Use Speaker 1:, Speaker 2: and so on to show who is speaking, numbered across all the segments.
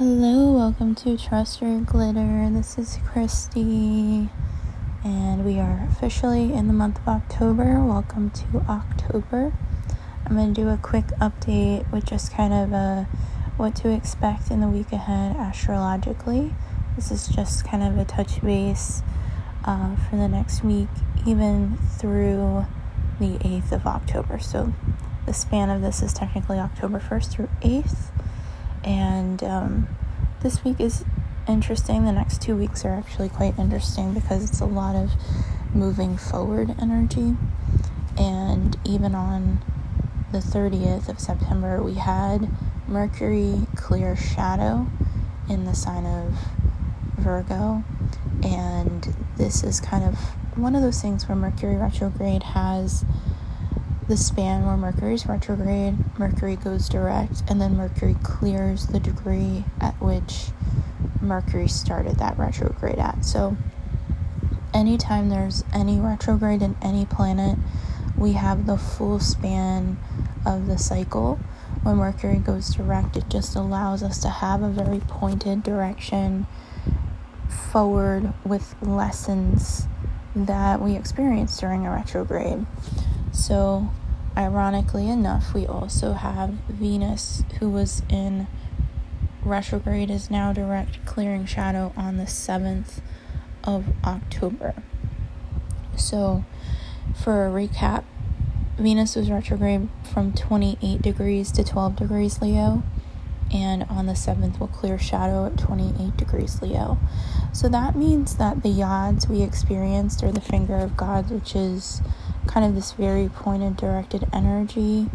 Speaker 1: Hello, welcome to Trust Your Glitter. This is Christy, and we are officially in the month of October. Welcome to October. I'm going to do a quick update with just kind of what to expect in the week ahead astrologically. This is just kind of a touch base for the next week, even through the 8th of October. So the span of this is technically October 1st through 8th. And this week is interesting. The next 2 weeks are actually quite interesting because it's a lot of moving forward energy. And even on the 30th of September, we had Mercury clear shadow in the sign of Virgo. And this is kind of one of those things where Mercury retrograde has the span where Mercury's retrograde, Mercury goes direct, and then Mercury clears the degree at which Mercury started that retrograde at. So anytime there's any retrograde in any planet, we have the full span of the cycle. When Mercury goes direct, it just allows us to have a very pointed direction forward with lessons that we experience during a retrograde. So ironically enough, we also have Venus, who was in retrograde, is now direct, clearing shadow on the 7th of October. So for a recap, Venus was retrograde from 28 degrees to 12 degrees Leo, and on the 7th will clear shadow at 28 degrees Leo. So that means that the yads we experienced, or the finger of God, which is kind of this very pointed, directed energy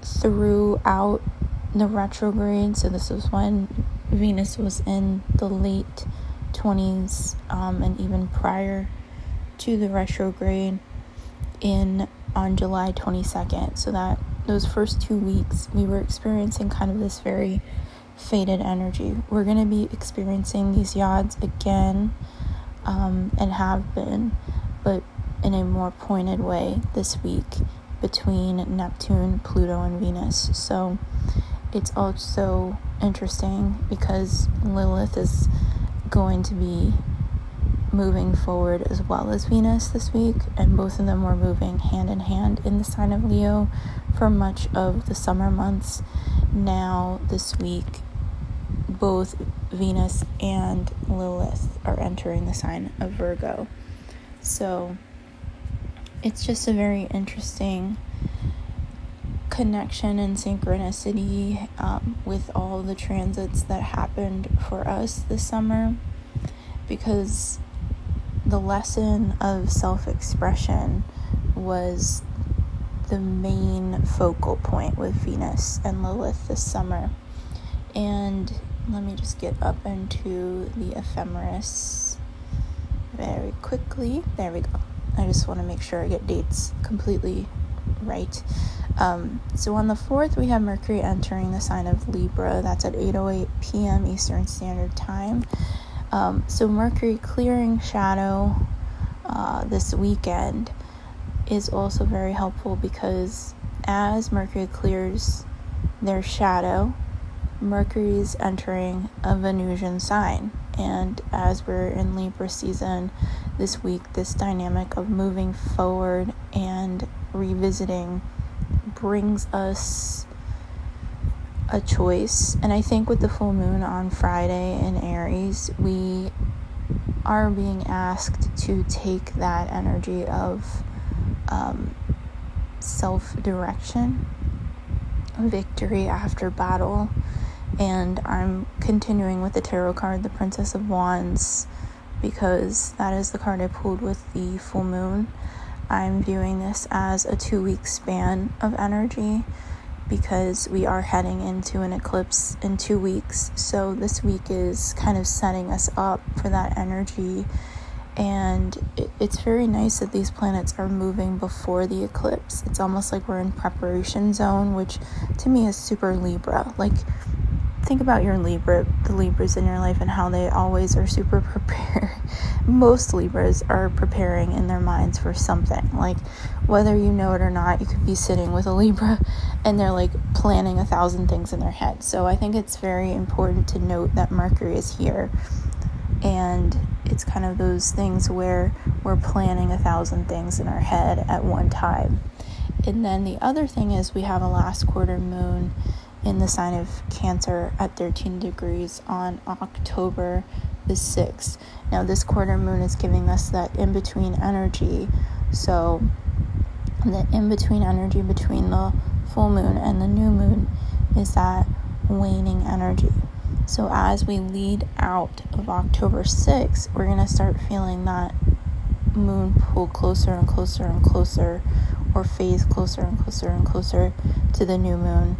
Speaker 1: throughout the retrograde. So this was when Venus was in the late 20s, and even prior to the retrograde on July 22nd. So that those first 2 weeks we were experiencing kind of this very faded energy. We're going to be experiencing these yads again, and have been, but in a more pointed way this week between Neptune, Pluto, and Venus. So it's also interesting because Lilith is going to be moving forward as well as Venus this week, and both of them were moving hand in hand in the sign of Leo for much of the summer months. Now this week, both Venus and Lilith are entering the sign of Virgo. So it's just a very interesting connection and synchronicity with all the transits that happened for us this summer, because the lesson of self-expression was the main focal point with Venus and Lilith this summer. And let me just get up into the ephemeris very quickly. There we go. I just want to make sure I get dates completely right. So on the 4th, we have Mercury entering the sign of Libra. That's at 8:08 p.m. Eastern Standard Time. So Mercury clearing shadow this weekend is also very helpful, because as Mercury clears their shadow, Mercury's entering a Venusian sign. And as we're in Libra season this week, this dynamic of moving forward and revisiting brings us a choice. And I think with the full moon on Friday in Aries, we are being asked to take that energy of self-direction, victory after battle. And I'm continuing with the tarot card, the Princess of Wands, because that is the card I pulled with the full moon. I'm viewing this as a 2-week span of energy, because we are heading into an eclipse in 2 weeks. So this week is kind of setting us up for that energy. And it's very nice that these planets are moving before the eclipse. It's almost like we're in preparation zone, which to me is super Libra. Like, think about the Libras in your life, and how they always are super prepared. Most Libras are preparing in their minds for something. Like, whether you know it or not, you could be sitting with a Libra and they're like planning 1,000 things in their head. So I think it's very important to note that Mercury is here, and it's kind of those things where we're planning 1,000 things in our head at one time. And then the other thing is, we have a last quarter moon in the sign of Cancer at 13 degrees on October the 6th. Now, this quarter moon is giving us that in-between energy. So the in-between energy between the full moon and the new moon is that waning energy. So as we lead out of October 6th, we're going to start feeling that moon pull closer and closer and closer, or phase closer and closer and closer to the new moon,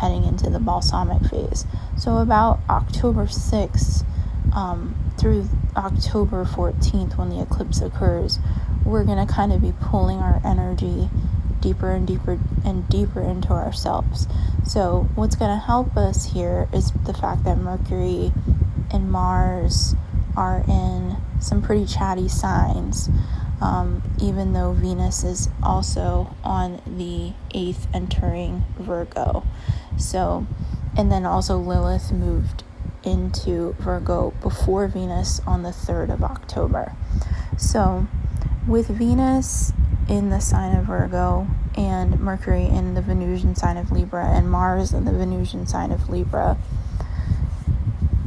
Speaker 1: heading into the balsamic phase. So about October 6th through October 14th, when the eclipse occurs, we're going to kind of be pulling our energy deeper and deeper and deeper into ourselves. So what's going to help us here is the fact that Mercury and Mars are in some pretty chatty signs, even though Venus is also on the 8th entering Virgo. So, and then also Lilith moved into Virgo before Venus on the 3rd of October. So with Venus in the sign of Virgo, and Mercury in the Venusian sign of Libra, and Mars in the Venusian sign of Libra,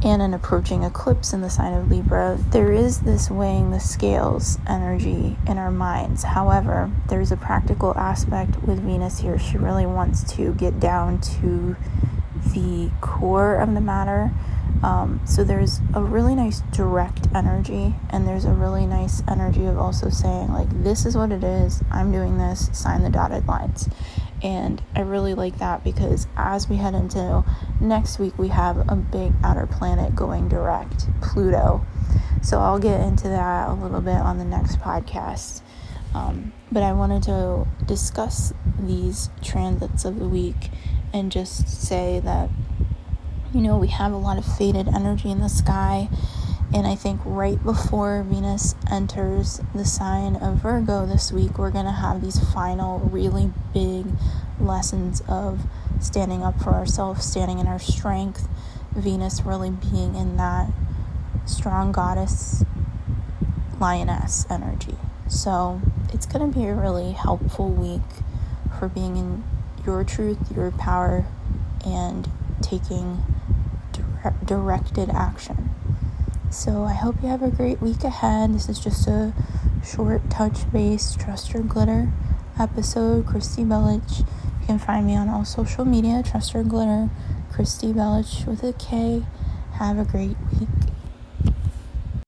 Speaker 1: and an approaching eclipse in the sign of Libra, there is this weighing the scales energy in our minds. However, there's a practical aspect with Venus here. She really wants to get down to the core of the matter. So there's a really nice direct energy, and there's a really nice energy of also saying, like, this is what it is, I'm doing this, sign the dotted lines. And I really like that, because as we head into next week, we have a big outer planet going direct, Pluto. So I'll get into that a little bit on the next podcast. But I wanted to discuss these transits of the week and just say that, we have a lot of faded energy in the sky. And I think right before Venus enters the sign of Virgo this week, we're going to have these final really big lessons of standing up for ourselves, standing in our strength, Venus really being in that strong goddess, lioness energy. So it's going to be a really helpful week for being in your truth, your power, and taking directed action. So I hope you have a great week ahead. This is just a short touch base Trust Your Glitter episode. Christy Belich. You can find me on all social media. Trust Your Glitter. Christy Belich with a K. Have a great week.